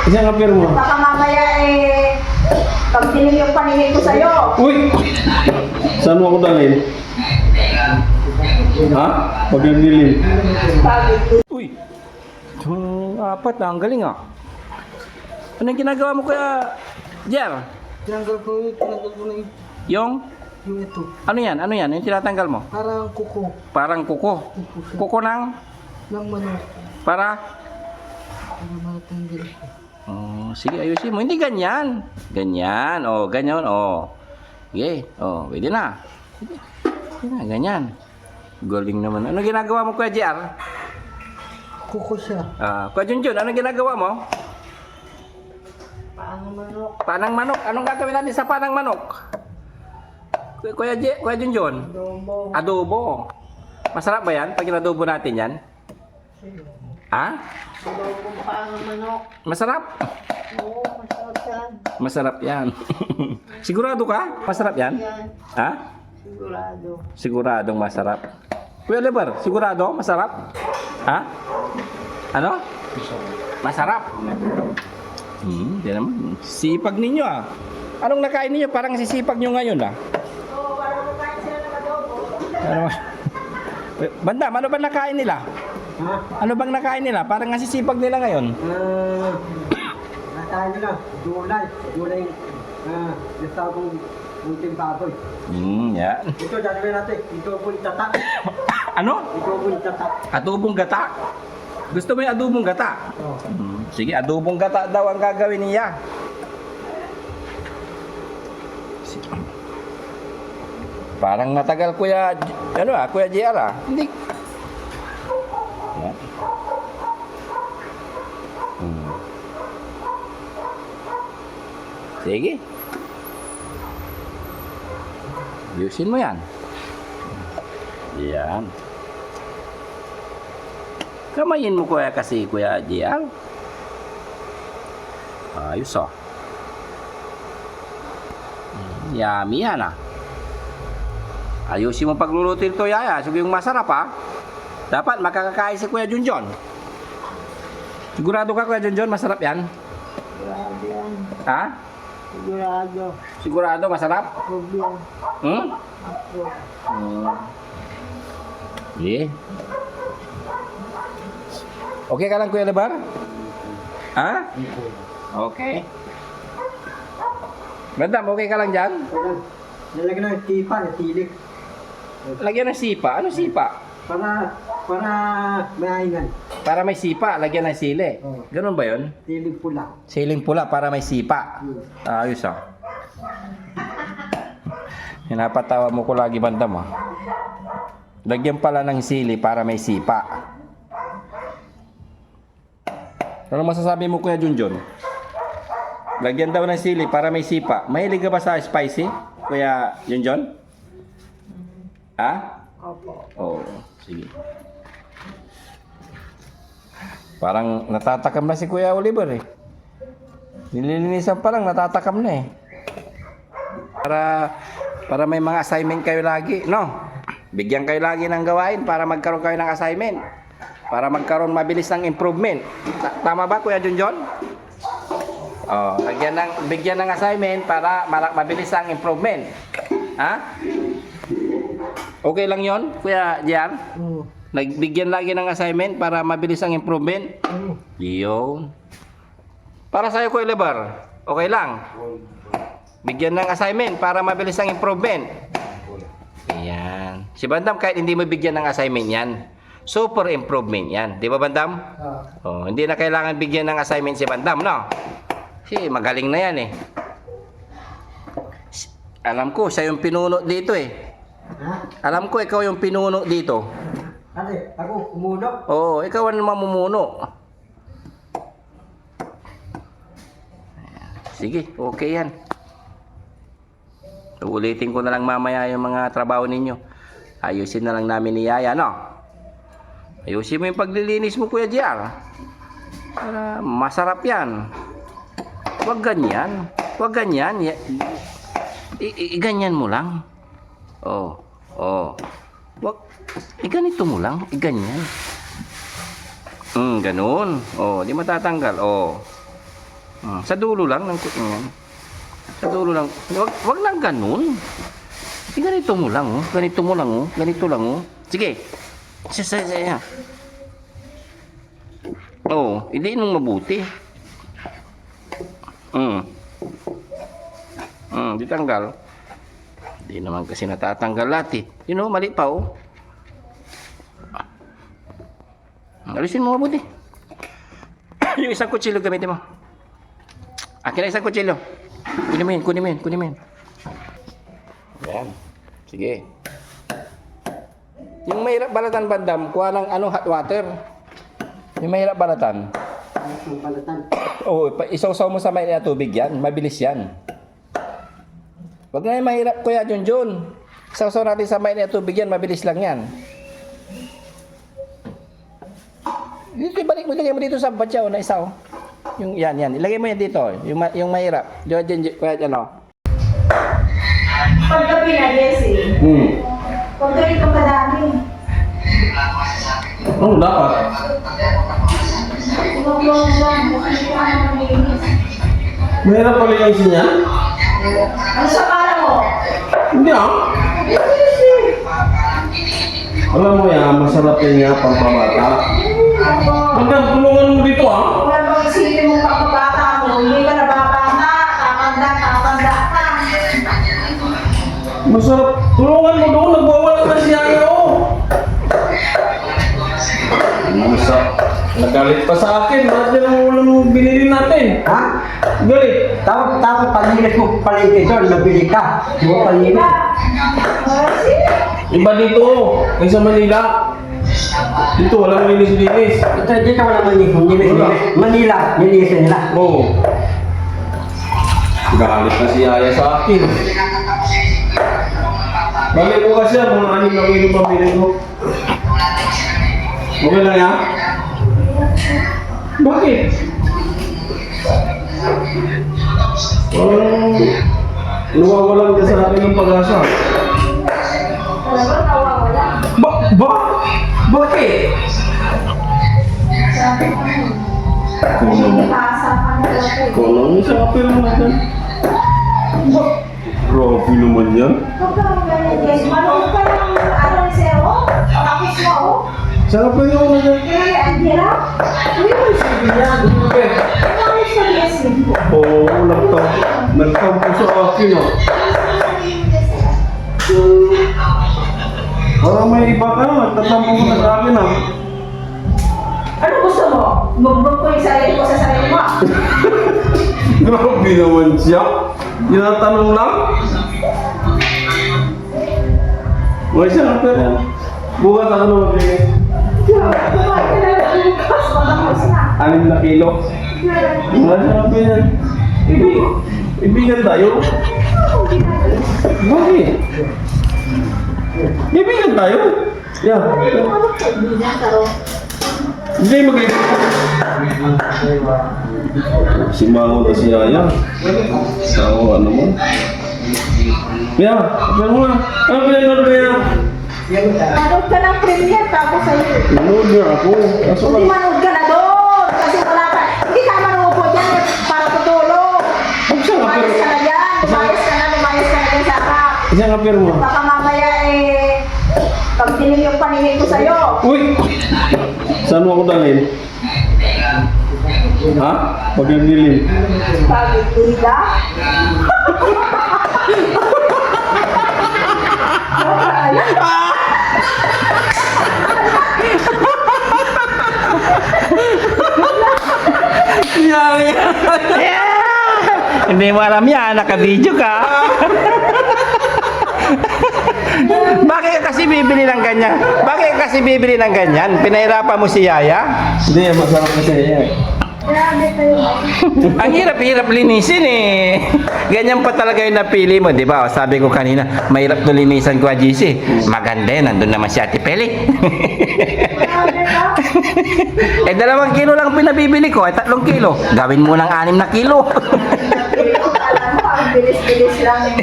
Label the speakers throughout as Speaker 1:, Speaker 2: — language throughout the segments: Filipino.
Speaker 1: Isang apir mo.
Speaker 2: Baka mamaya pag dinig yung paningin ko sa'yo.
Speaker 1: Uy! Saan mo ako dalhin? Ha? Pag nagdilim. Uy! Apat na, ang galing ah. Anong ginagawa mo kaya, Jer?
Speaker 3: Tinanggal ko na
Speaker 1: Yung?
Speaker 3: yung ito.
Speaker 1: Ano yan? Ano yan? Yung tinatanggal mo?
Speaker 3: Parang kuko
Speaker 1: Parang kuko. Kuko ng?
Speaker 3: ng manok.
Speaker 1: Para?
Speaker 3: Para matanggal ko.
Speaker 1: Oh, sige, ayusin mo. Hindi ganyan. Ganyan. Oh, ganyan. Oh. Okay. Oh, pwede na. Pwede na, ganyan. Galing naman. Ano ginagawa mo, Kuya JR?
Speaker 3: Kuko siya.
Speaker 1: Kuya Junjun, ano ginagawa mo?
Speaker 3: Paano manok?
Speaker 1: Panang manok. Anong gagawin natin sa panang manok? Kuya Junjun?
Speaker 3: Adobo.
Speaker 1: Adobo. Masarap ba yan pag inadobo natin yan? Ha?
Speaker 3: Adobo paano manok?
Speaker 1: Masarap?
Speaker 3: Oo, masarap yan.
Speaker 1: Masarap yan. Sigurado ka? Masarap yan?
Speaker 3: Yan,
Speaker 1: Ha?
Speaker 3: sigurado.
Speaker 1: Siguradong masarap. Kuya Lebar, sigurado masarap? Ha? Ano? Masarap. Di naman. Sipag ninyo ah. Anong nakain ninyo? Parang sisipag nyo ngayon ah.
Speaker 2: Oo, parang makain sila ng adobo.
Speaker 1: Ano? Bandam, ano ba nakain nila?
Speaker 3: Ha?
Speaker 1: Ano bang nakain nila? Parang nasisipag nila ngayon.
Speaker 3: Nakain nila. Gulay. Gulay. Gusto akong munting baboy.
Speaker 1: Yan.
Speaker 3: Ito, gagawin natin. Ito po tatak.
Speaker 1: Ano?
Speaker 3: Ito po tatak.
Speaker 1: Adobong gata. Gusto mo yung adobong gata?
Speaker 3: Oh.
Speaker 1: Sige, adobong gata daw ang gagawin niya. Parang matagal Kuya, Kuya JR ah. Hindi. Yan. Sige. Ayusin mo yan. Yan. Kamayin mo Kuya kasi Kuya JR. Ayos ah. Yummy yan ah. Ayusin mo pagluluto ito Yaya. Sige yung masarap ah. Dapat makakakain si Kuya Junjun. Sigurado ka Kuya Junjun masarap yan?
Speaker 3: Sigurado yan.
Speaker 1: Ha?
Speaker 3: Sigurado.
Speaker 1: Sigurado masarap?
Speaker 3: Approve yan.
Speaker 1: Hmm? Yeah. Okay ka lang Kuya Lebar? Ha? Okay. Madam, okay ka lang dyan?
Speaker 3: Nalagyan ng tipa, natilik.
Speaker 1: Lagyan ng sipa. Ano sipa?
Speaker 3: Para mahingan.
Speaker 1: Para may sipa, lagyan ng sili.
Speaker 3: Oo.
Speaker 1: Ganun ba yun?
Speaker 3: Tilig pula.
Speaker 1: Siling pula para may sipa. Ayos ah. Hinapatawa mo ko lagi bandam ah. Lagyan pala ng sili para may sipa. Ano masasabi mo Kuya Junjun? Lagyan daw ng sili para may sipa. Mahilig ka ba sa spicy? Kuya Junjun? Ha?
Speaker 3: Opo.
Speaker 1: Oo, sige. Parang natatakam na si Kuya Oliver eh. Nililinisan pa lang, natatakam na eh. Para may mga assignment kayo lagi, no? Bigyan kayo lagi ng gawain para magkaroon kayo ng assignment. Para magkaroon mabilis ng improvement. Tama ba Kuya Junjun? Oh, bigyan ng assignment para mabilis ang improvement. Ha? Okay lang 'yon, Kuya JR? Nagbigyan lagi ng assignment para mabilis ang improvement. Yun. Para sa'yo, Kuya Lebar, okay lang? Bigyan ng assignment para mabilis ang improvement. Ayan. Si Bandam, kahit hindi mo bigyan ng assignment yan, super improvement yan. Di ba, Bandam? Oh, hindi na kailangan bigyan ng assignment si Bandam, no? Kasi magaling na yan eh. Alam ko, siya yung pinuno dito eh.
Speaker 3: Ha?
Speaker 1: Alam ko, ikaw yung pinuno dito.
Speaker 3: Ate, ako, umuno.
Speaker 1: Oo, ikaw ang mamumuno. Sige, okay yan. Uulitin ko na lang mamaya yung mga trabaho ninyo. Ayusin na lang namin ni Yaya, no? Ayusin mo yung paglilinis mo, Kuya JR. Para masarap yan. Huwag ganyan. Huwag ganyan. Ganyan mo lang. Oh, oh. Wag, ganito mo lang. Ganyan. Ganun. Oh, di matatanggal. Oh. Sa dulo lang ng yan. Sa dulo lang. Wag lang ganun. Ganito mo lang, oh. Ganito mo lang, oh. Ganito lang, oh. Sige. Saya. Oh, hindi mong mabuti. Ditanggal. Hindi naman kasi natatanggal lahat, eh. You know, mali pa, oh. Alisin mo mabuti. Yung isang kutsilyo gamitin mo. Akin na isang kutsilyo. Kunin mo yan. Ayan. Sige. Yung mahirap balatan bandam, kuha ng hot water. Yung mahirap balatan.
Speaker 3: Ang palatan.
Speaker 1: Oo, isaw-saw mo sa mainit na tubig yan. Mabilis yan. Wag na yung mahirap, Kuya Junjun. Isaw-saw natin sa mainit na tubig yan. Mabilis lang yan. Dito, ibalik mo. Ilagay mo dito sa batyaw na isaw. Yung yan. Ilagay mo yan dito. Yung mahirap. Kuya,
Speaker 2: Paggabi na, Jessie. Huwag ganito kadami.
Speaker 1: Oh, dapat.
Speaker 2: Huwag lang. Kasi ka na malinis.
Speaker 4: Mahirap pala yung isin niya?
Speaker 2: Ano sa kala mo?
Speaker 4: Hindi Alam mo yan, masarap yan nga pampabata. Magandang tulungan mo dito
Speaker 2: Wala bang isipin mo pagkabata mo, hindi ka nababata, kakanda ka.
Speaker 4: Masarap. Tulungan mo doon, nagwawala na siya ngayon. Masarap. Nagalit pa sa akin. Bakit yan ang ulam binili natin?
Speaker 3: Ha?
Speaker 4: Galit.
Speaker 3: Tapos palinis mo palengke doon, nabili ka. Di mo palinis.
Speaker 4: Iba dito, kaysa Manila. Dito walang linis-linis.
Speaker 3: Dito wala malinis. Manila, nilisin nila.
Speaker 4: Oo. Galit na si Yaya sa akin. Balik ko kasi mga 6 na kilo pabili ko. Okay lang yan? Bakit? Nawawalan ka sa akin ng pag-asa.
Speaker 2: Talagang nawawala.
Speaker 4: Bakit?
Speaker 2: Sinipasa ka na lang.
Speaker 4: Kolong sa kapil mo natin. Grabe naman yan.
Speaker 2: Huwag kang ganyan, Jessie. Manood ka ng Zero. Tapos mo, oh.
Speaker 4: Sa kapil mo natin.
Speaker 2: Eh, ang hirap.
Speaker 4: Sige yan, grabe.
Speaker 2: Tapos ka, Jessie.
Speaker 4: Oo, nagtampo sa akin ah. Parang may iba ka, nagtatampo ka na sa akin ah.
Speaker 2: Ano gusto mo? Magbog ko yung sarili ko sa sarili mo.
Speaker 4: Grabe naman siya. Tinatanong lang. May siya ka yan. Bukas ako na magbigay.
Speaker 2: Kumain ka na lang bukas. Matapos na.
Speaker 4: 6 na kilo. May siya ka yan. Ibigan tayo. Bakit? Ibigan tayo. Yeah. Hindi mag-ibig. Simangon na si Yaya. Ako, ano mo? Yeah, kapal mo na. Ano pinanood na yan?
Speaker 2: Manood ka ng premiere tapos sa'yo.
Speaker 4: Nanood niya ako. Kaso
Speaker 2: Hindi
Speaker 4: lang.
Speaker 2: manood ka na doon. Kasi wala ka. Hindi ka manood po dyan para tutulong.
Speaker 4: Huwag siya kapir.
Speaker 2: Lumayas ka na dyan. Lumayas ka na dyan sa harap.
Speaker 4: Isang kapir mo.
Speaker 2: Baka mamaya pag dilim yung paningin ko sa'yo.
Speaker 4: Uy! Saan mo ako dalhin? Ha? Pag nagdilim.
Speaker 2: Pag ida.
Speaker 1: Hindi mo alam yan, naka-video ka. Bakit ka kasi bibili ng ganyan? Bakit ka kasi bibili ng ganyan? Pinahirapan mo si Yaya?
Speaker 4: Hindi, masarap kasi yan.
Speaker 2: Grabe kayo.
Speaker 1: Ang hirap-hirap linisin eh. Ganyan pa talaga yung napili mo, di ba? O, sabi ko kanina, mahirap to linisan ko, GC. Maganda yan, nandun naman si Ate Peli.
Speaker 2: Grabe ka.
Speaker 1: 2 kilo lang pinabibili ko, 3 kilo. Gawin mo ng 6 na kilo.
Speaker 2: Alam mo, ang bilis bilis lang yung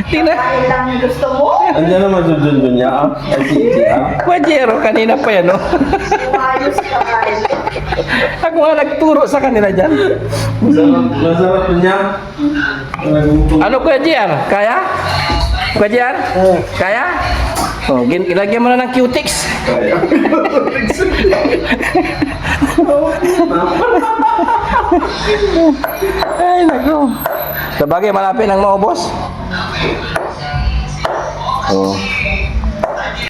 Speaker 1: Tingnan.
Speaker 2: kain lang yung gusto mo.
Speaker 4: Andiyan naman si Junjun niya, ah. Ay, si ah.
Speaker 1: Pajero, kanina pa yan, no?
Speaker 2: Umayos ka kain.
Speaker 1: Ako nga nagturo sa kanila dyan.
Speaker 4: Masarap niya.
Speaker 1: Ano Kuya JR? Kaya? Kuya JR? Kaya? Oh, ilagyan mo na ng Q-Tix. Ay, nako. Sabagay, malapit nang maubos. Oh.